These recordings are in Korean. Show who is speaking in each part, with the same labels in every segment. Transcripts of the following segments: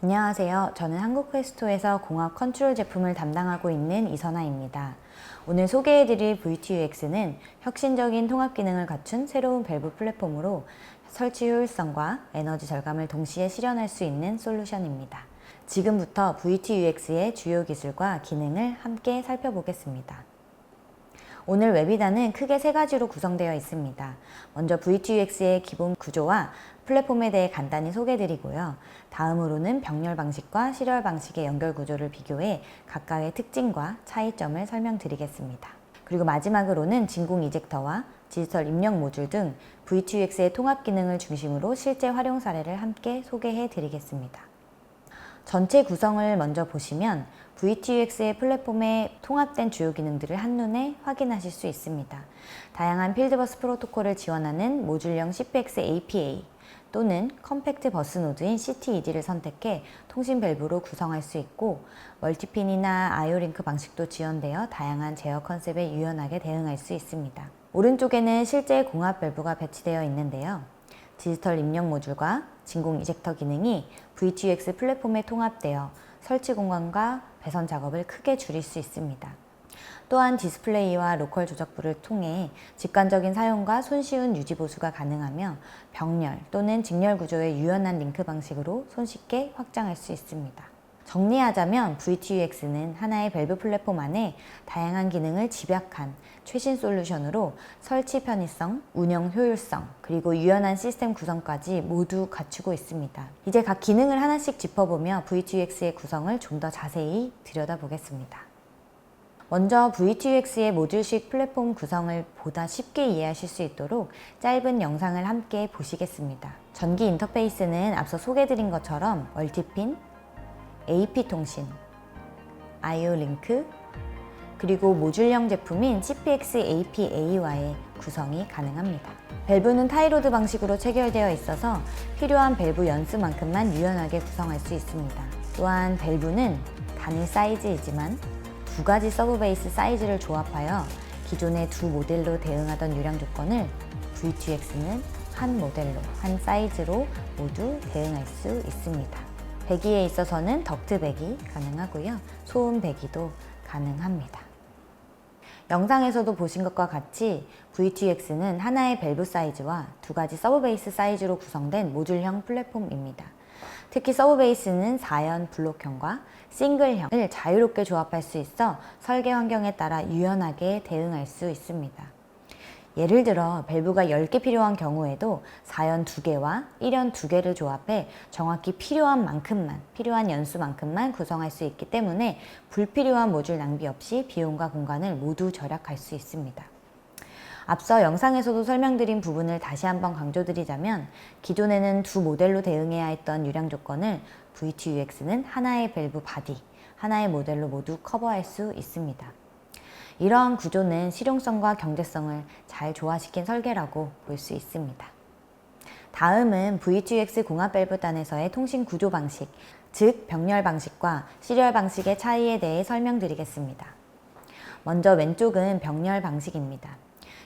Speaker 1: 안녕하세요. 저는 한국퀘스토에서 공학 컨트롤 제품을 담당하고 있는 이선아입니다. 오늘 소개해드릴 VTUX는 혁신적인 통합 기능을 갖춘 새로운 밸브 플랫폼으로 설치 효율성과 에너지 절감을 동시에 실현할 수 있는 솔루션입니다. 지금부터 VTUX의 주요 기술과 기능을 함께 살펴보겠습니다. 오늘 웨비단은 크게 세 가지로 구성되어 있습니다. 먼저 VTUX의 기본 구조와 플랫폼에 대해 간단히 소개드리고요. 다음으로는 병렬 방식과 시리얼 방식의 연결 구조를 비교해 각각의 특징과 차이점을 설명드리겠습니다. 그리고 마지막으로는 진공 이젝터와 디지털 입력 모듈 등 VTUX의 통합 기능을 중심으로 실제 활용 사례를 함께 소개해 드리겠습니다. 전체 구성을 먼저 보시면 VTUX의 플랫폼에 통합된 주요 기능들을 한눈에 확인하실 수 있습니다. 다양한 필드버스 프로토콜을 지원하는 모듈형 CPX APA 또는 컴팩트 버스 노드인 CTED를 선택해 통신 밸브로 구성할 수 있고, 멀티핀이나 IO 링크 방식도 지원되어 다양한 제어 컨셉에 유연하게 대응할 수 있습니다. 오른쪽에는 실제 공합 밸브가 배치되어 있는데요. 디지털 입력 모듈과 진공 이젝터 기능이 VTUX 플랫폼에 통합되어 설치 공간과 배선 작업을 크게 줄일 수 있습니다. 또한 디스플레이와 로컬 조작부를 통해 직관적인 사용과 손쉬운 유지 보수가 가능하며 병렬 또는 직렬 구조의 유연한 링크 방식으로 손쉽게 확장할 수 있습니다. 정리하자면 VTUX는 하나의 밸브 플랫폼 안에 다양한 기능을 집약한 최신 솔루션으로 설치 편의성, 운영 효율성, 그리고 유연한 시스템 구성까지 모두 갖추고 있습니다. 이제 각 기능을 하나씩 짚어보며 VTUX의 구성을 좀 더 자세히 들여다보겠습니다. 먼저 VTUX의 모듈식 플랫폼 구성을 보다 쉽게 이해하실 수 있도록 짧은 영상을 함께 보시겠습니다. 전기 인터페이스는 앞서 소개드린 것처럼 멀티핀, AP 통신, IO 링크, 그리고 모듈형 제품인 CPX APA와의 구성이 가능합니다. 밸브는 타이로드 방식으로 체결되어 있어서 필요한 밸브 연수만큼만 유연하게 구성할 수 있습니다. 또한 밸브는 단일 사이즈이지만 두 가지 서브 베이스 사이즈를 조합하여 기존의 두 모델로 대응하던 유량 조건을 VTUX는 한 모델로, 한 사이즈로 모두 대응할 수 있습니다. 배기에 있어서는 덕트 배기 가능하고요. 소음 배기도 가능합니다. 영상에서도 보신 것과 같이 VTUX는 하나의 밸브 사이즈와 두 가지 서브 베이스 사이즈로 구성된 모듈형 플랫폼입니다. 특히 서브 베이스는 4연 블록형과 싱글형을 자유롭게 조합할 수 있어 설계 환경에 따라 유연하게 대응할 수 있습니다. 예를 들어 밸브가 10개 필요한 경우에도 4연 2개와 1연 2개를 조합해 정확히 필요한 만큼만, 필요한 연수만큼만 구성할 수 있기 때문에 불필요한 모듈 낭비 없이 비용과 공간을 모두 절약할 수 있습니다. 앞서 영상에서도 설명드린 부분을 다시 한번 강조드리자면, 기존에는 두 모델로 대응해야 했던 유량 조건을 VTUX는 하나의 밸브 바디, 하나의 모델로 모두 커버할 수 있습니다. 이러한 구조는 실용성과 경제성을 잘 조화시킨 설계라고 볼 수 있습니다. 다음은 VTUX 공합 밸브단에서의 통신 구조 방식, 즉 병렬 방식과 시리얼 방식의 차이에 대해 설명드리겠습니다. 먼저 왼쪽은 병렬 방식입니다.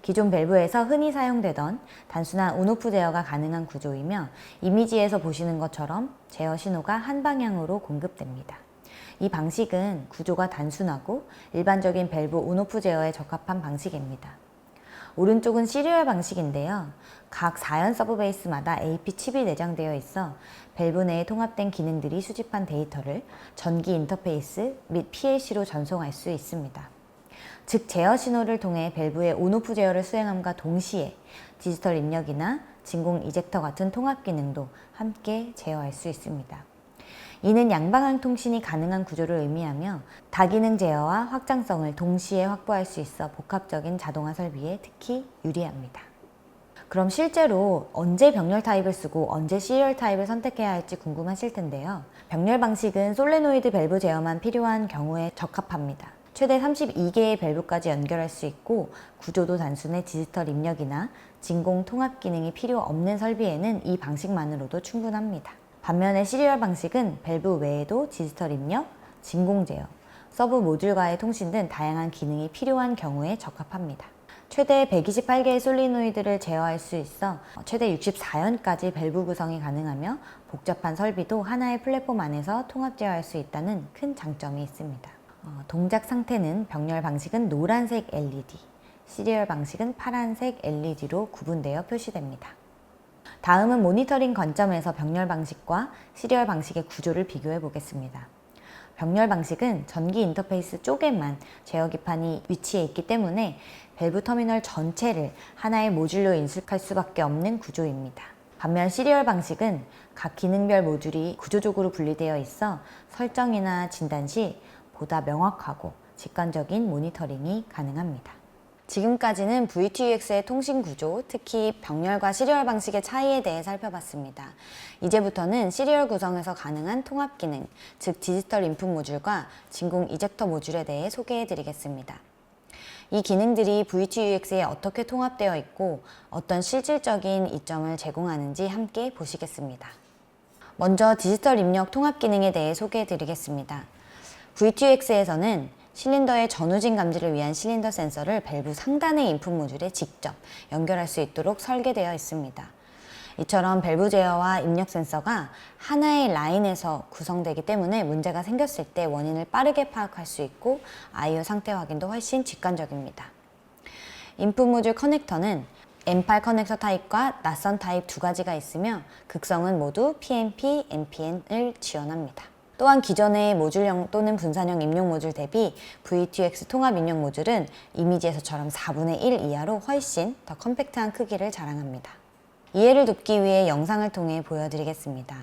Speaker 1: 기존 밸브에서 흔히 사용되던 단순한 온오프 제어가 가능한 구조이며, 이미지에서 보시는 것처럼 제어 신호가 한 방향으로 공급됩니다. 이 방식은 구조가 단순하고 일반적인 밸브 온오프 제어에 적합한 방식입니다. 오른쪽은 시리얼 방식인데요. 각 4연 서브 베이스마다 AP 칩이 내장되어 있어 밸브 내에 통합된 기능들이 수집한 데이터를 전기 인터페이스 및 PLC로 전송할 수 있습니다. 즉 제어 신호를 통해 밸브의 온오프 제어를 수행함과 동시에 디지털 입력이나 진공 이젝터 같은 통합 기능도 함께 제어할 수 있습니다. 이는 양방향 통신이 가능한 구조를 의미하며 다기능 제어와 확장성을 동시에 확보할 수 있어 복합적인 자동화 설비에 특히 유리합니다. 그럼 실제로 언제 병렬 타입을 쓰고 언제 시리얼 타입을 선택해야 할지 궁금하실 텐데요. 병렬 방식은 솔레노이드 밸브 제어만 필요한 경우에 적합합니다. 최대 32개의 밸브까지 연결할 수 있고, 구조도 단순해 디지털 입력이나 진공 통합 기능이 필요 없는 설비에는 이 방식만으로도 충분합니다. 반면에 시리얼 방식은 밸브 외에도 디지털 입력, 진공 제어, 서브 모듈과의 통신 등 다양한 기능이 필요한 경우에 적합합니다. 최대 128개의 솔리노이드를 제어할 수 있어 최대 64연까지 밸브 구성이 가능하며 복잡한 설비도 하나의 플랫폼 안에서 통합 제어할 수 있다는 큰 장점이 있습니다. 동작 상태는 병렬 방식은 노란색 LED, 시리얼 방식은 파란색 LED로 구분되어 표시됩니다. 다음은 모니터링 관점에서 병렬 방식과 시리얼 방식의 구조를 비교해 보겠습니다. 병렬 방식은 전기 인터페이스 쪽에만 제어 기판이 위치해 있기 때문에 밸브 터미널 전체를 하나의 모듈로 인식할 수밖에 없는 구조입니다. 반면 시리얼 방식은 각 기능별 모듈이 구조적으로 분리되어 있어 설정이나 진단 시 보다 명확하고 직관적인 모니터링이 가능합니다. 지금까지는 VTUX의 통신 구조, 특히 병렬과 시리얼 방식의 차이에 대해 살펴봤습니다. 이제부터는 시리얼 구성에서 가능한 통합 기능, 즉 디지털 인풋 모듈과 진공 이젝터 모듈에 대해 소개해 드리겠습니다. 이 기능들이 VTUX에 어떻게 통합되어 있고 어떤 실질적인 이점을 제공하는지 함께 보시겠습니다. 먼저 디지털 입력 통합 기능에 대해 소개해 드리겠습니다. VTUX에서는 실린더의 전후진 감지를 위한 실린더 센서를 밸브 상단의 인풋 모듈에 직접 연결할 수 있도록 설계되어 있습니다. 이처럼 밸브 제어와 입력 센서가 하나의 라인에서 구성되기 때문에 문제가 생겼을 때 원인을 빠르게 파악할 수 있고 I/O 상태 확인도 훨씬 직관적입니다. 인풋 모듈 커넥터는 M8 커넥터 타입과 낯선 타입 두 가지가 있으며 극성은 모두 PNP, NPN을 지원합니다. 또한 기존의 모듈형 또는 분산형 입력 모듈 대비 VTUX 통합 입력 모듈은 이미지에서처럼 4분의 1 이하로 훨씬 더 컴팩트한 크기를 자랑합니다. 이해를 돕기 위해 영상을 통해 보여드리겠습니다.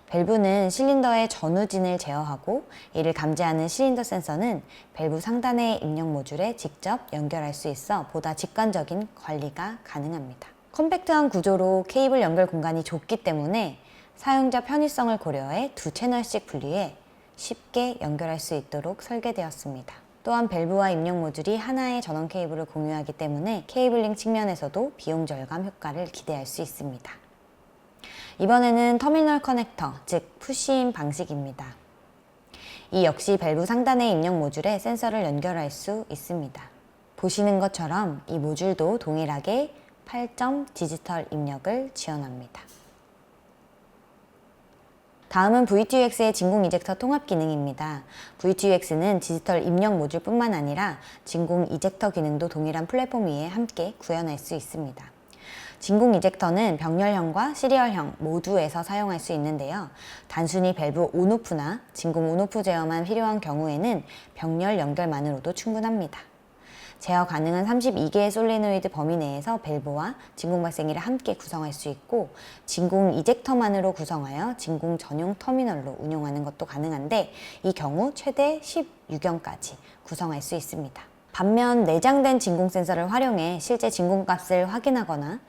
Speaker 1: 밸브는 실린더의 전후진을 제어하고 이를 감지하는 실린더 센서는 밸브 상단의 입력 모듈에 직접 연결할 수 있어 보다 직관적인 관리가 가능합니다. 컴팩트한 구조로 케이블 연결 공간이 좁기 때문에 사용자 편의성을 고려해 두 채널씩 분리해 쉽게 연결할 수 있도록 설계되었습니다. 또한 밸브와 입력 모듈이 하나의 전원 케이블을 공유하기 때문에 케이블링 측면에서도 비용 절감 효과를 기대할 수 있습니다. 이번에는 터미널 커넥터, 즉 푸시인 방식입니다. 이 역시 밸브 상단의 입력 모듈에 센서를 연결할 수 있습니다. 보시는 것처럼 이 모듈도 동일하게 8점 디지털 입력을 지원합니다. 다음은 VTUX의 진공 이젝터 통합 기능입니다. VTUX는 디지털 입력 모듈뿐만 아니라 진공 이젝터 기능도 동일한 플랫폼 위에 함께 구현할 수 있습니다. 진공 이젝터는 병렬형과 시리얼형 모두에서 사용할 수 있는데요. 단순히 밸브 온오프나 진공 온오프 제어만 필요한 경우에는 병렬 연결만으로도 충분합니다. 제어 가능한 32개의 솔레노이드 범위 내에서 밸브와 진공 발생기를 함께 구성할 수 있고 진공 이젝터만으로 구성하여 진공 전용 터미널로 운용하는 것도 가능한데 이 경우 최대 16연까지 구성할 수 있습니다. 반면 내장된 진공 센서를 활용해 실제 진공값을 확인하거나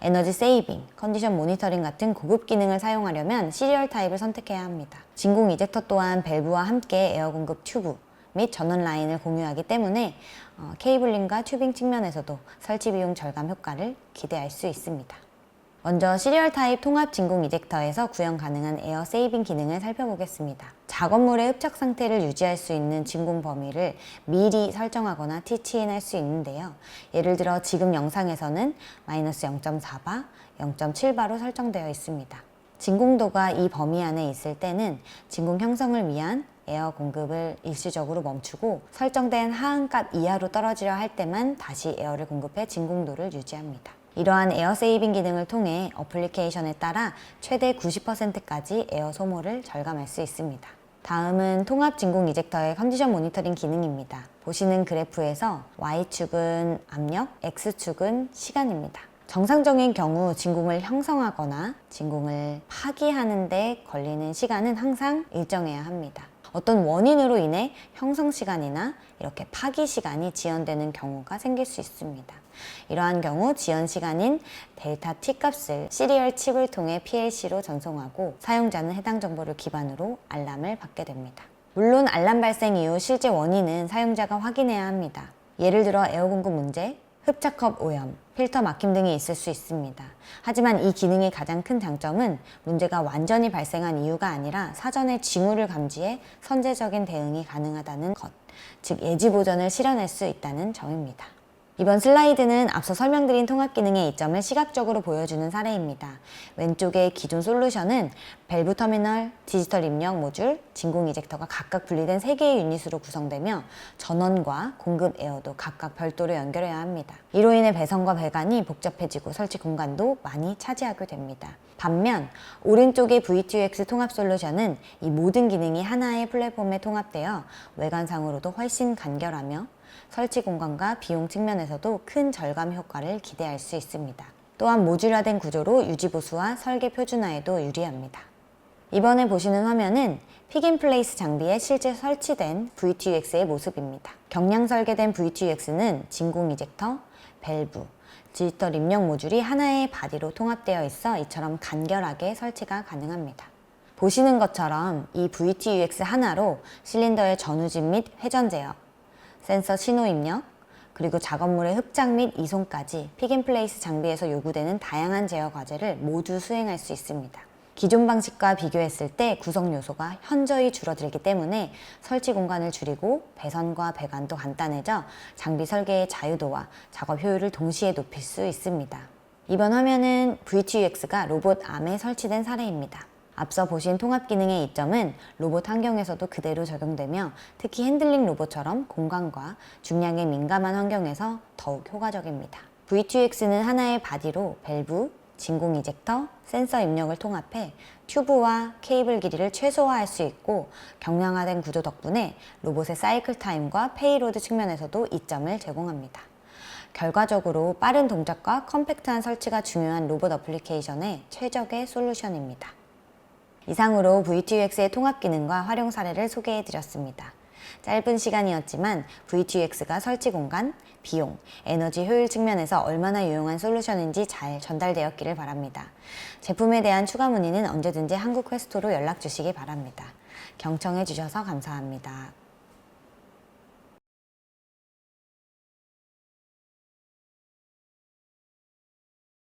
Speaker 1: 에너지 세이빙, 컨디션 모니터링 같은 고급 기능을 사용하려면 시리얼 타입을 선택해야 합니다. 진공 이젝터 또한 밸브와 함께 에어 공급 튜브 및 전원 라인을 공유하기 때문에 케이블링과 튜빙 측면에서도 설치 비용 절감 효과를 기대할 수 있습니다. 먼저 시리얼 타입 통합 진공 이젝터에서 구현 가능한 에어 세이빙 기능을 살펴보겠습니다. 작업물의 흡착 상태를 유지할 수 있는 진공 범위를 미리 설정하거나 티치인할 수 있는데요. 예를 들어 지금 영상에서는 마이너스 0.4바, 0.7바로 설정되어 있습니다. 진공도가 이 범위 안에 있을 때는 진공 형성을 위한 에어 공급을 일시적으로 멈추고 설정된 하한값 이하로 떨어지려 할 때만 다시 에어를 공급해 진공도를 유지합니다. 이러한 에어 세이빙 기능을 통해 어플리케이션에 따라 최대 90%까지 에어 소모를 절감할 수 있습니다. 다음은 통합 진공 이젝터의 컨디션 모니터링 기능입니다. 보시는 그래프에서 Y축은 압력, X축은 시간입니다. 정상적인 경우 진공을 형성하거나 진공을 파기하는 데 걸리는 시간은 항상 일정해야 합니다. 어떤 원인으로 인해 형성 시간이나 이렇게 파기 시간이 지연되는 경우가 생길 수 있습니다. 이러한 경우 지연 시간인 델타 T 값을 시리얼 칩을 통해 PLC로 전송하고 사용자는 해당 정보를 기반으로 알람을 받게 됩니다. 물론 알람 발생 이후 실제 원인은 사용자가 확인해야 합니다. 예를 들어 에어 공급 문제, 흡착컵 오염, 필터 막힘 등이 있을 수 있습니다. 하지만 이 기능의 가장 큰 장점은 문제가 완전히 발생한 이유가 아니라 사전에 징후를 감지해 선제적인 대응이 가능하다는 것, 즉 예지 보전을 실현할 수 있다는 점입니다. 이번 슬라이드는 앞서 설명드린 통합 기능의 이점을 시각적으로 보여주는 사례입니다. 왼쪽의 기존 솔루션은 밸브 터미널, 디지털 입력 모듈, 진공 이젝터가 각각 분리된 3개의 유닛으로 구성되며 전원과 공급 에어도 각각 별도로 연결해야 합니다. 이로 인해 배선과 배관이 복잡해지고 설치 공간도 많이 차지하게 됩니다. 반면 오른쪽의 VTUX 통합 솔루션은 이 모든 기능이 하나의 플랫폼에 통합되어 외관상으로도 훨씬 간결하며 설치 공간과 비용 측면에서도 큰 절감 효과를 기대할 수 있습니다. 또한 모듈화된 구조로 유지보수와 설계 표준화에도 유리합니다. 이번에 보시는 화면은 픽앤플레이스 장비에 실제 설치된 VTUX의 모습입니다. 경량 설계된 VTUX는 진공 이젝터, 밸브, 디지털 입력 모듈이 하나의 바디로 통합되어 있어 이처럼 간결하게 설치가 가능합니다. 보시는 것처럼 이 VTUX 하나로 실린더의 전후진 및 회전 제어, 센서 신호 입력, 그리고 작업물의 흡장 및 이송까지 픽앤플레이스 장비에서 요구되는 다양한 제어 과제를 모두 수행할 수 있습니다. 기존 방식과 비교했을 때 구성 요소가 현저히 줄어들기 때문에 설치 공간을 줄이고 배선과 배관도 간단해져 장비 설계의 자유도와 작업 효율을 동시에 높일 수 있습니다. 이번 화면은 VTUX가 로봇 암에 설치된 사례입니다. 앞서 보신 통합 기능의 이점은 로봇 환경에서도 그대로 적용되며 특히 핸들링 로봇처럼 공간과 중량에 민감한 환경에서 더욱 효과적입니다. VTUX는 하나의 바디로 밸브, 진공 이젝터, 센서 입력을 통합해 튜브와 케이블 길이를 최소화할 수 있고 경량화된 구조 덕분에 로봇의 사이클 타임과 페이로드 측면에서도 이점을 제공합니다. 결과적으로 빠른 동작과 컴팩트한 설치가 중요한 로봇 어플리케이션의 최적의 솔루션입니다. 이상으로 VTUX의 통합 기능과 활용 사례를 소개해드렸습니다. 짧은 시간이었지만 VTUX가 설치 공간, 비용, 에너지 효율 측면에서 얼마나 유용한 솔루션인지 잘 전달되었기를 바랍니다. 제품에 대한 추가 문의는 언제든지 한국퀘스토로 연락 주시기 바랍니다. 경청해 주셔서 감사합니다.